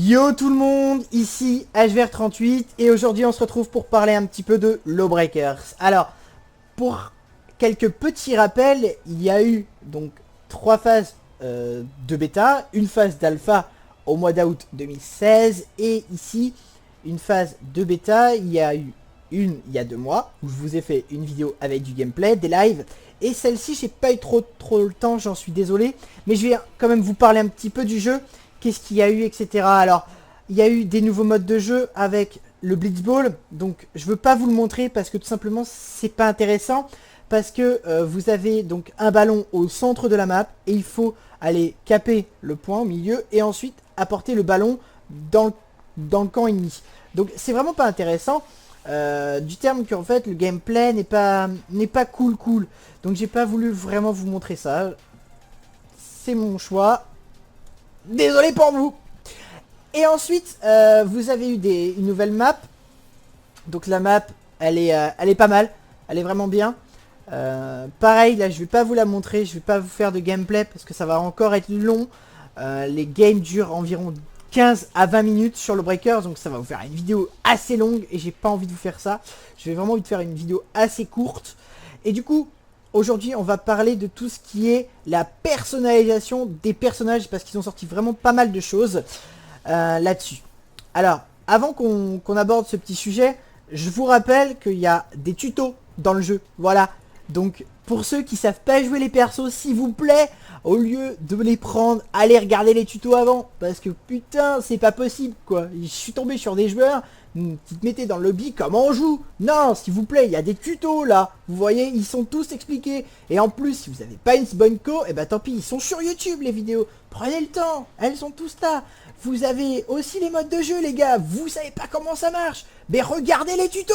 Yo tout le monde, ici HVR38 et aujourd'hui on se retrouve pour parler un petit peu de Lawbreakers. Alors, pour quelques petits rappels, il y a eu donc 3 phases de bêta, une phase d'alpha au mois d'août 2016 et ici une phase de bêta, il y a eu une il y a 2 mois où je vous ai fait une vidéo avec du gameplay, des lives. Et celle-ci j'ai pas eu trop le temps, j'en suis désolé, mais je vais quand même vous parler un petit peu du jeu. Qu'est-ce qu'il y a eu, etc. Alors, il y a eu des nouveaux modes de jeu avec le Blitzball. Donc, je veux pas vous le montrer parce que tout simplement, c'est pas intéressant. Parce que vous avez donc un ballon au centre de la map et il faut aller caper le point au milieu et ensuite apporter le ballon dans le camp ennemi. Donc, c'est vraiment pas intéressant. Du terme qu'en fait, le gameplay n'est pas cool. Donc, j'ai pas voulu vraiment vous montrer ça. C'est mon choix. Désolé pour vous. Et ensuite, vous avez eu une nouvelle map. Donc la map, elle est pas mal. Elle est vraiment bien. Pareil, là, je vais pas vous la montrer. Je vais pas vous faire de gameplay parce que ça va encore être long. Les games durent environ 15 à 20 minutes sur le Breakers. Donc ça va vous faire une vidéo assez longue. Et j'ai pas envie de vous faire ça. J'ai vraiment envie de faire une vidéo assez courte. Et du coup... Aujourd'hui, on va parler de tout ce qui est la personnalisation des personnages parce qu'ils ont sorti vraiment pas mal de choses là-dessus. Alors, avant qu'on aborde ce petit sujet, je vous rappelle qu'il y a des tutos dans le jeu. Voilà. Donc, pour ceux qui savent pas jouer les persos, s'il vous plaît, au lieu de les prendre, allez regarder les tutos avant. Parce que putain, c'est pas possible quoi. Je suis tombé sur des joueurs qui te mettaient dans le lobby comment on joue. Non, s'il vous plaît, il y a des tutos là. Vous voyez, ils sont tous expliqués. Et en plus, si vous n'avez pas une bonne co, et bah tant pis, ils sont sur YouTube les vidéos. Prenez le temps, elles sont tous là. Vous avez aussi les modes de jeu les gars. Vous savez pas comment ça marche. Mais regardez les tutos.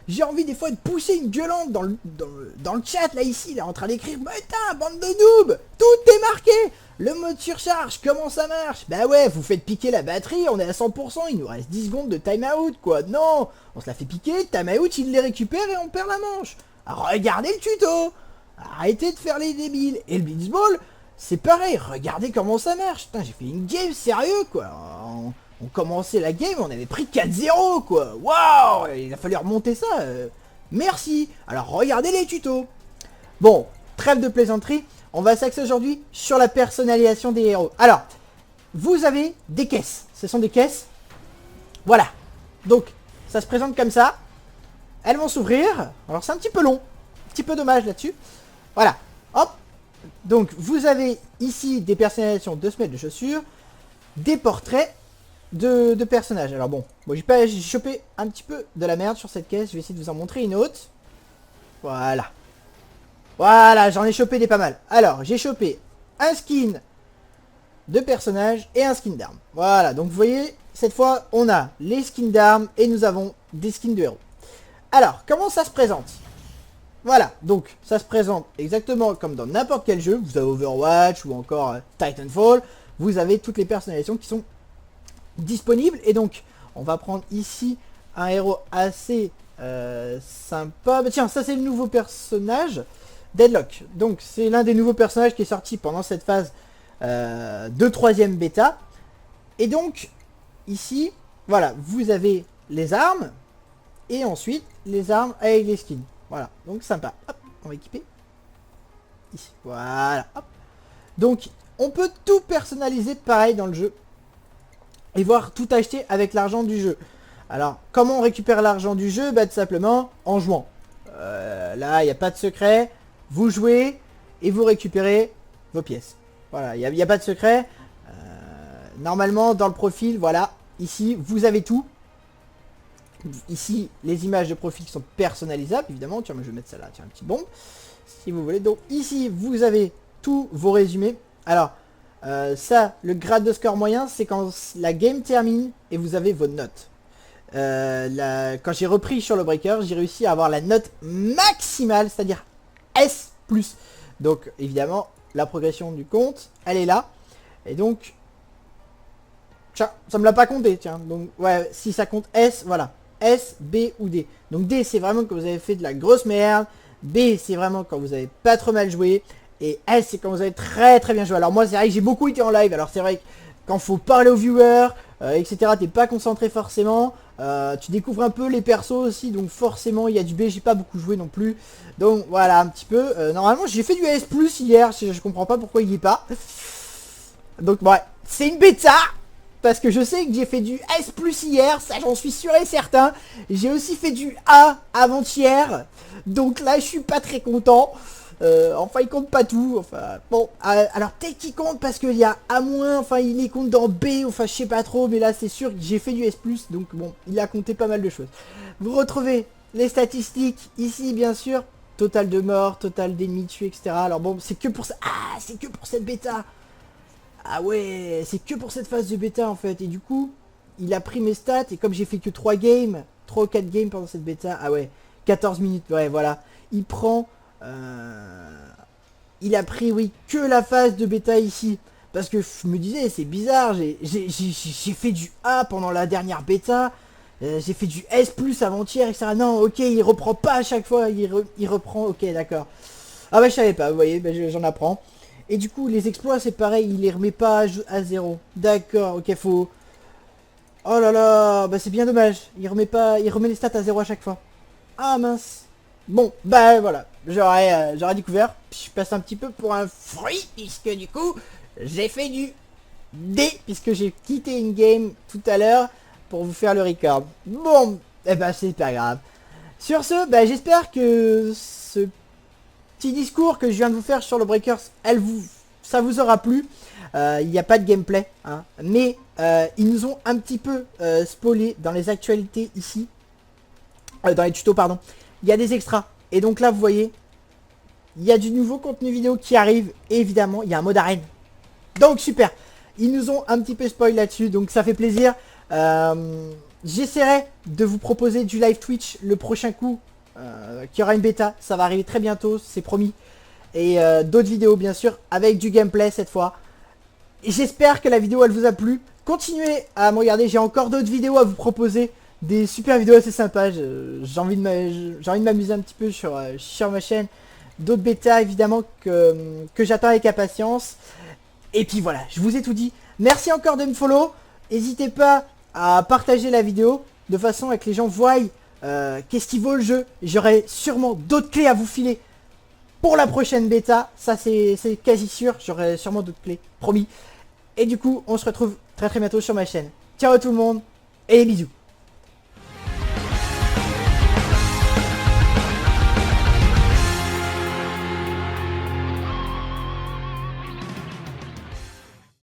J'ai envie des fois de pousser une gueulante dans le chat là ici, là en train d'écrire putain, bande de noobs. Tout est marqué. Le mode surcharge, comment ça marche? Bah ouais, vous faites piquer la batterie, on est à 100%, il nous reste 10 secondes de timeout quoi. Non, on se la fait piquer, timeout, il les récupère et on perd la manche. Alors, regardez le tuto. Arrêtez de faire les débiles. Et le blitzball, c'est pareil, regardez comment ça marche. Putain, j'ai fait une game sérieux quoi. On commençait la game, on avait pris 4-0 quoi. Waouh, il a fallu remonter ça. Merci. Alors, regardez les tutos. Bon, trêve de plaisanterie. On va s'axer aujourd'hui sur la personnalisation des héros. Alors, vous avez des caisses. Ce sont des caisses. Voilà. Donc, ça se présente comme ça. Elles vont s'ouvrir. Alors, c'est un petit peu long. Un petit peu dommage là-dessus. Voilà. Hop. Donc, vous avez ici des personnalisations de semelles de chaussures. Des portraits de personnages. Alors bon, j'ai chopé un petit peu de la merde sur cette caisse. Je vais essayer de vous en montrer une autre. Voilà. Voilà, j'en ai chopé des pas mal. Alors, j'ai chopé un skin de personnage et un skin d'arme. Voilà, donc vous voyez, cette fois, on a les skins d'armes et nous avons des skins de héros. Alors, comment ça se présente? Voilà, donc ça se présente exactement comme dans n'importe quel jeu. Vous avez Overwatch ou encore Titanfall. Vous avez toutes les personnalisations qui sont disponibles. Et donc, on va prendre ici un héros assez sympa. Bah, tiens, ça c'est le nouveau personnage. Deadlock, donc c'est l'un des nouveaux personnages qui est sorti pendant cette phase de 3ème bêta. Et donc, ici, voilà, vous avez les armes, et ensuite, les armes avec les skins. Voilà, donc sympa. Hop, on va équiper. Ici, voilà, hop. Donc, on peut tout personnaliser pareil dans le jeu. Et voir tout acheter avec l'argent du jeu. Alors, comment on récupère l'argent du jeu? Bah, tout simplement, en jouant. Là, il n'y a pas de secret. Vous jouez et vous récupérez vos pièces. Voilà, il n'y a pas de secret. Normalement, dans le profil, voilà, ici, vous avez tout. Ici, les images de profil sont personnalisables, évidemment. Tiens, moi, je vais mettre ça là, tiens, un petit bombe, si vous voulez. Donc, ici, vous avez tous vos résumés. Alors, ça, le grade de score moyen, c'est quand la game termine et vous avez vos notes. Quand j'ai repris sur le Breaker, j'ai réussi à avoir la note maximale, c'est-à-dire S+. Donc évidemment la progression du compte elle est là. Et donc tiens, ça me l'a pas compté, tiens. Donc ouais, si ça compte S, voilà. S, B ou D. Donc D c'est vraiment quand vous avez fait de la grosse merde. B c'est vraiment quand vous avez pas trop mal joué. Et S c'est quand vous avez très bien joué. Alors moi c'est vrai que j'ai beaucoup été en live. Alors c'est vrai que quand faut parler aux viewers, etc. T'es pas concentré forcément. Tu découvres un peu les persos aussi, donc forcément il y a du B, j'ai pas beaucoup joué non plus. Donc voilà un petit peu. Normalement j'ai fait du S Plus hier, je comprends pas pourquoi il y est pas. Donc ouais, c'est une bêta. Parce que je sais que j'ai fait du S Plus hier, ça j'en suis sûr et certain. J'ai aussi fait du A avant-hier. Donc là je suis pas très content. Enfin il compte pas tout. Enfin bon, alors peut-être qu'il compte parce qu'il y a A-, enfin il les compte dans B, enfin je sais pas trop. Mais là c'est sûr que j'ai fait du S Plus. Donc bon, il a compté pas mal de choses. Vous retrouvez les statistiques ici bien sûr. Total de morts, total d'ennemis tués, etc. Alors bon, c'est que pour ça. Ah, c'est que pour cette bêta. Ah ouais, c'est que pour cette phase de bêta en fait. Et du coup, il a pris mes stats. Et comme j'ai fait que 3 games, 3 ou 4 games pendant cette bêta. Ah ouais, 14 minutes. Ouais, voilà. Il prend... il a pris, oui, que la phase de bêta ici. Parce que je me disais, c'est bizarre. J'ai fait du A pendant la dernière bêta. J'ai fait du S plus avant-hier, etc. Non, ok, il reprend pas à chaque fois. Il reprend, ok, d'accord. Ah bah je savais pas, vous voyez, bah, j'en apprends. Et du coup, les exploits, c'est pareil, il les remet pas à 0. D'accord, ok, faut... Oh là là, bah c'est bien dommage. Il remet les stats à 0 à chaque fois. Ah mince. Bon, bah voilà, j'aurais découvert. Puis je passe un petit peu pour un fruit, puisque du coup, j'ai fait du D, puisque j'ai quitté une game tout à l'heure pour vous faire le record. Bon, eh bah c'est pas grave. Sur ce, bah j'espère que ce petit discours que je viens de vous faire sur le Breakers, ça vous aura plu. Il n'y a pas de gameplay, hein, mais ils nous ont un petit peu spoilé dans les actualités ici, dans les tutos pardon. Il y a des extras, et donc là vous voyez, il y a du nouveau contenu vidéo qui arrive, et évidemment il y a un mode arène. Donc super, ils nous ont un petit peu spoil là-dessus, donc ça fait plaisir. J'essaierai de vous proposer du live Twitch le prochain coup. Qui aura une bêta, ça va arriver très bientôt, c'est promis. Et d'autres vidéos bien sûr, avec du gameplay cette fois. Et j'espère que la vidéo elle vous a plu. Continuez à me regarder, j'ai encore d'autres vidéos à vous proposer. Des super vidéos assez sympas, j'ai envie de m'amuser un petit peu sur ma chaîne. D'autres bêtas évidemment que j'attends avec impatience. Et puis voilà, je vous ai tout dit. Merci encore de me follow. N'hésitez pas à partager la vidéo de façon à que les gens voient qu'est-ce qui vaut le jeu. J'aurai sûrement d'autres clés à vous filer pour la prochaine bêta. Ça c'est quasi sûr, j'aurai sûrement d'autres clés, promis. Et du coup, on se retrouve très très bientôt sur ma chaîne. Ciao à tout le monde et bisous.